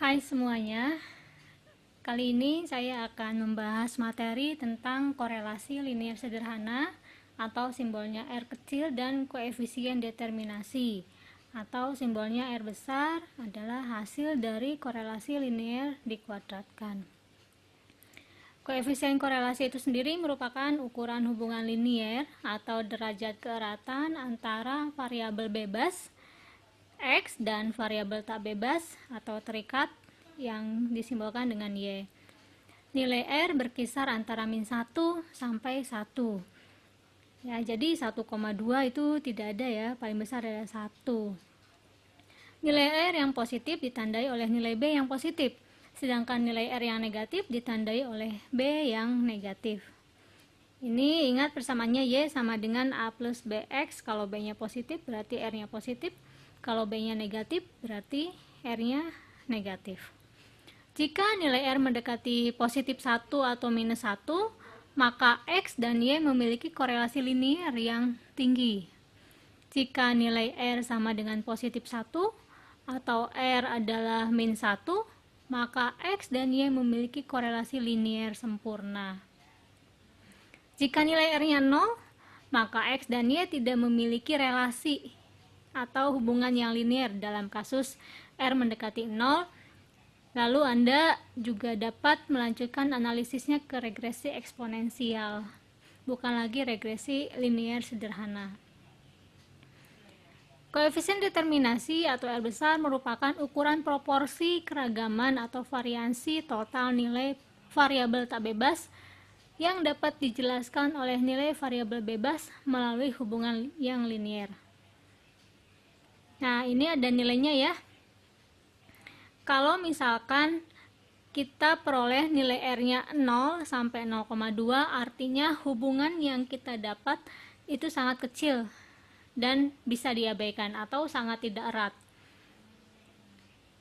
Hai semuanya, kali ini saya akan membahas materi tentang korelasi linier sederhana atau simbolnya R kecil dan koefisien determinasi atau simbolnya R besar adalah hasil dari korelasi linier dikuadratkan. Koefisien korelasi itu sendiri merupakan ukuran hubungan linier atau derajat keeratan antara variabel bebas X dan variabel tak bebas atau terikat yang disimbolkan dengan Y. Nilai R berkisar antara min 1 sampai 1. Ya, jadi 1,2 itu tidak ada ya, paling besar adalah 1. Nilai R yang positif ditandai oleh nilai B yang positif, sedangkan nilai R yang negatif ditandai oleh B yang negatif. Ini ingat persamaannya Y sama dengan A plus BX, kalau B-nya positif berarti R-nya positif, kalau B-nya negatif berarti R-nya negatif. Jika nilai R mendekati positif 1 atau minus 1, maka X dan Y memiliki korelasi linier yang tinggi. Jika nilai R sama dengan positif 1 atau R adalah min 1, maka X dan Y memiliki korelasi linier sempurna. Jika nilai R-nya 0, maka X dan Y tidak memiliki relasi atau hubungan yang linier dalam kasus R mendekati 0. Lalu Anda juga dapat melanjutkan analisisnya ke regresi eksponensial, bukan lagi regresi linier sederhana. Koefisien determinasi atau R besar merupakan ukuran proporsi keragaman atau variansi total nilai variabel tak bebas yang dapat dijelaskan oleh nilai variabel bebas melalui hubungan yang linier. Nah, ini ada nilainya ya. Kalau misalkan kita peroleh nilai R-nya 0 sampai 0,2, artinya hubungan yang kita dapat itu sangat kecil dan bisa diabaikan atau sangat tidak erat.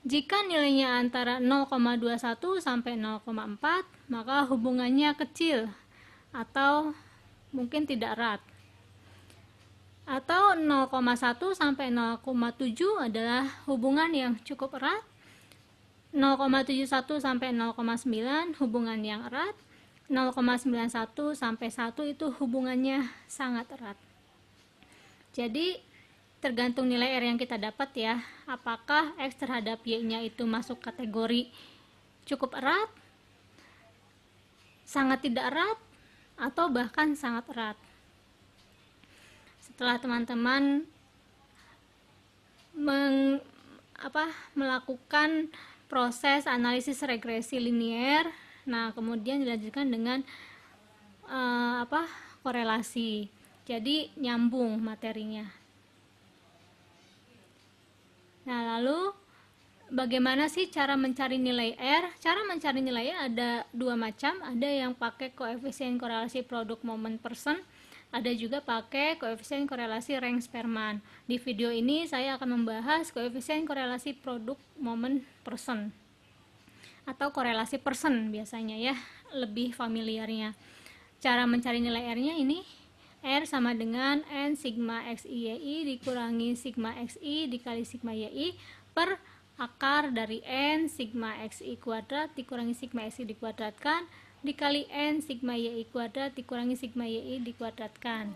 Jika nilainya antara 0,21 sampai 0,4, maka hubungannya kecil atau mungkin tidak erat. Atau 0,1 sampai 0,7 adalah hubungan yang cukup erat. 0,71 sampai 0,9 hubungan yang erat. 0,91 sampai 1 itu hubungannya sangat erat. Jadi tergantung nilai R yang kita dapat ya, apakah X terhadap Y-nya itu masuk kategori cukup erat, sangat tidak erat, atau bahkan sangat erat. Setelah teman-teman melakukan proses analisis regresi linier, nah kemudian dilanjutkan dengan korelasi. Jadi nyambung materinya. Nah, lalu bagaimana sih cara mencari nilai R? Cara mencari nilai R ada dua macam, ada yang pakai koefisien korelasi produk moment person, ada juga pakai koefisien korelasi rank Spearman. Di video ini saya akan membahas koefisien korelasi produk moment person atau korelasi person biasanya ya, lebih familiarnya. Cara mencari nilai R-nya ini R sama dengan N sigma XI dikurangi sigma XI dikali sigma YI per akar dari N sigma XI kuadrat dikurangi sigma XI dikuadratkan dikali N sigma YI kuadrat dikurangi sigma YI dikuadratkan.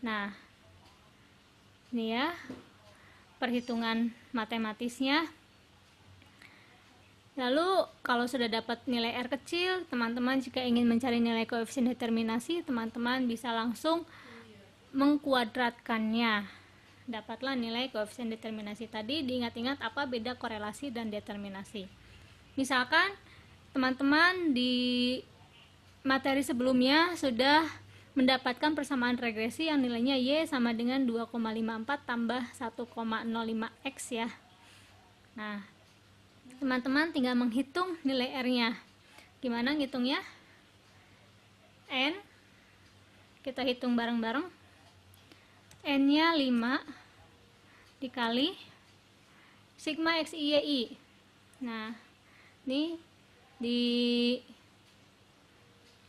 Nah, ini ya perhitungan matematisnya. Lalu kalau sudah dapat nilai R kecil, teman-teman jika ingin mencari nilai koefisien determinasi, teman-teman bisa langsung mengkuadratkannya. Dapatlah nilai koefisien determinasi tadi. Diingat-ingat apa beda korelasi dan determinasi. Misalkan teman-teman di materi sebelumnya sudah mendapatkan persamaan regresi yang nilainya Y sama dengan 2,54 tambah 1,05X ya. Nah, teman-teman tinggal menghitung nilai R-nya. Gimana ngitungnya? N, kita hitung bareng-bareng. N-nya 5 dikali sigma XI. Nah, ini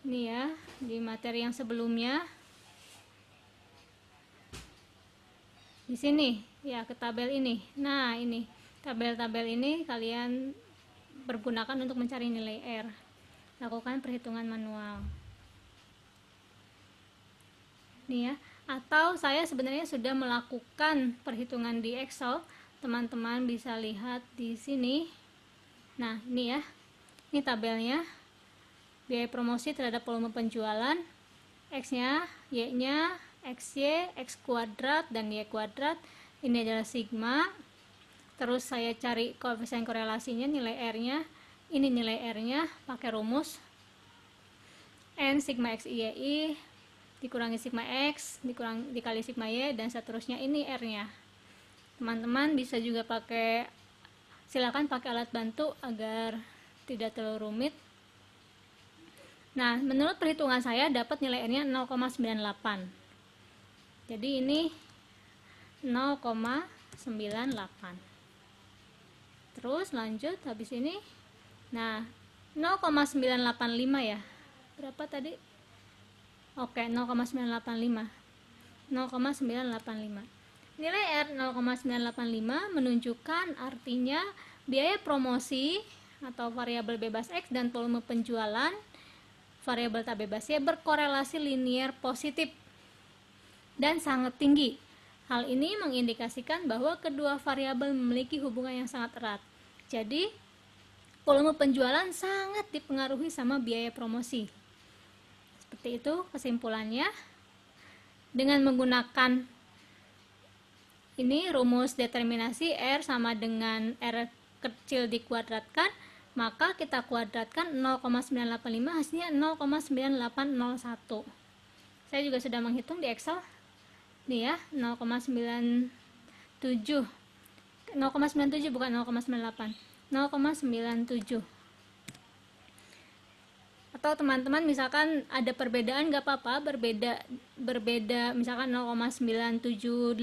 ya, di materi yang sebelumnya. Di sini, ya ke tabel ini. Nah, ini Tabel-tabel ini kalian pergunakan untuk mencari nilai R. Lakukan perhitungan manual. Nih ya, atau saya sebenarnya sudah melakukan perhitungan di Excel. Teman-teman bisa lihat di sini. Nah, ini ya. Ini tabelnya. Biaya promosi terhadap volume penjualan, X-nya, Y-nya, XY, X kuadrat, dan Y kuadrat. Ini adalah sigma. Terus saya cari koefisien korelasinya, nilai R-nya. Ini nilai R-nya pakai rumus N sigma X Y dikurangi sigma X dikali sigma Y, dan seterusnya. Ini R-nya. Teman-teman bisa juga silakan pakai alat bantu agar tidak terlalu rumit. Nah, menurut perhitungan saya dapat nilai R-nya 0,98. Jadi ini 0,98. Terus lanjut habis ini. Nah, 0,985 ya. Berapa tadi? Oke, 0,985. 0,985. Nilai R 0,985 menunjukkan artinya biaya promosi atau variabel bebas X dan volume penjualan variabel tak bebas Y berkorelasi linier positif dan sangat tinggi. Hal ini mengindikasikan bahwa kedua variabel memiliki hubungan yang sangat erat. Jadi, volume penjualan sangat dipengaruhi sama biaya promosi. Seperti itu kesimpulannya. Dengan menggunakan ini rumus determinasi R sama dengan R kecil dikuadratkan, maka kita kuadratkan 0,985 hasilnya 0,9801. Saya juga sudah menghitung di Excel. Nih ya, 0,97 bukan 0,98, 0,97. Atau teman-teman misalkan ada perbedaan, nggak apa-apa, berbeda misalkan 0,978,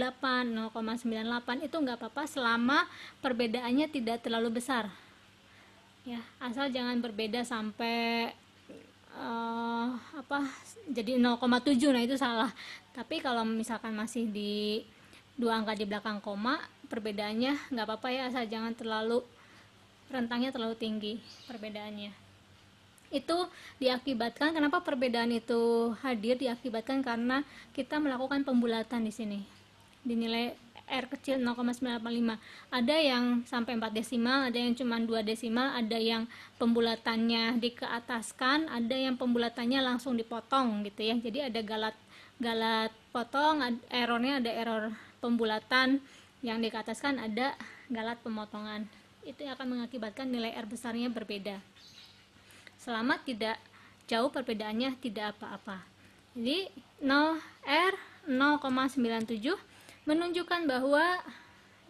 0,98 itu nggak apa-apa selama perbedaannya tidak terlalu besar ya, asal jangan berbeda sampai jadi 0,7, nah itu salah. Tapi kalau misalkan masih di dua angka di belakang koma, perbedaannya nggak apa-apa ya, asal jangan terlalu rentangnya terlalu tinggi perbedaannya. Itu diakibatkan, kenapa perbedaan itu hadir, diakibatkan karena kita melakukan pembulatan di sini di nilai R kecil 0,985. Ada yang sampai 4 desimal, ada yang cuma 2 desimal, ada yang pembulatannya dikeataskan, ada yang pembulatannya langsung dipotong gitu ya. Jadi ada galat potong, errornya ada error pembulatan, yang dikeataskan ada galat pemotongan. Itu yang akan mengakibatkan nilai R besarnya berbeda. Selama tidak jauh perbedaannya tidak apa-apa. Jadi R 0,97 menunjukkan bahwa,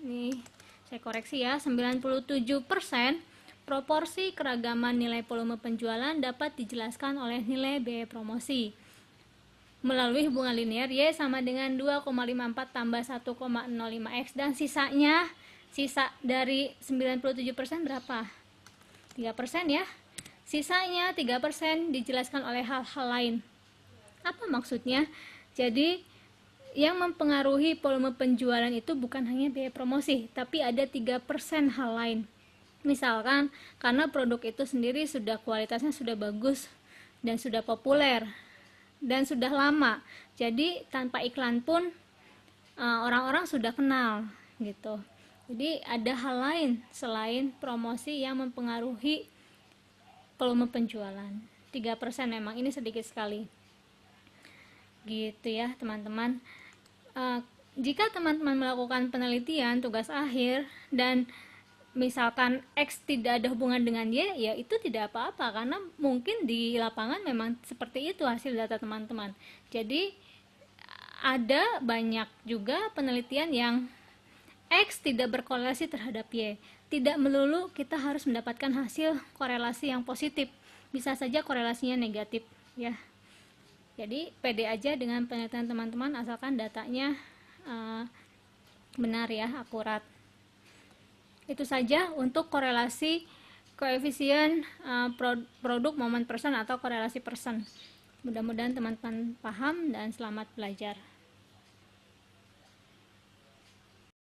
nih saya koreksi ya, 97% proporsi keragaman nilai volume penjualan dapat dijelaskan oleh nilai biaya promosi melalui hubungan linear Y sama dengan 2,54 tambah 1,05 X, dan sisa dari 97% berapa? 3% ya. Sisanya 3% dijelaskan oleh hal-hal lain. Apa maksudnya? Jadi yang mempengaruhi volume penjualan itu bukan hanya biaya promosi, tapi ada 3% hal lain. Misalkan karena produk itu sendiri sudah kualitasnya sudah bagus dan sudah populer dan sudah lama. Jadi tanpa iklan pun orang-orang sudah kenal gitu. Jadi ada hal lain selain promosi yang mempengaruhi volume penjualan. 3% memang ini sedikit sekali. Gitu ya, teman-teman. Jika teman-teman melakukan penelitian tugas akhir dan misalkan X tidak ada hubungan dengan Y, ya itu tidak apa-apa karena mungkin di lapangan memang seperti itu hasil data teman-teman. Jadi ada banyak juga penelitian yang X tidak berkorelasi terhadap Y. Tidak melulu kita harus mendapatkan hasil korelasi yang positif, bisa saja korelasinya negatif ya. Jadi pede aja dengan penelitian teman-teman asalkan datanya benar ya, akurat. Itu saja untuk korelasi koefisien produk momen persen atau korelasi persen. Mudah-mudahan teman-teman paham dan selamat belajar.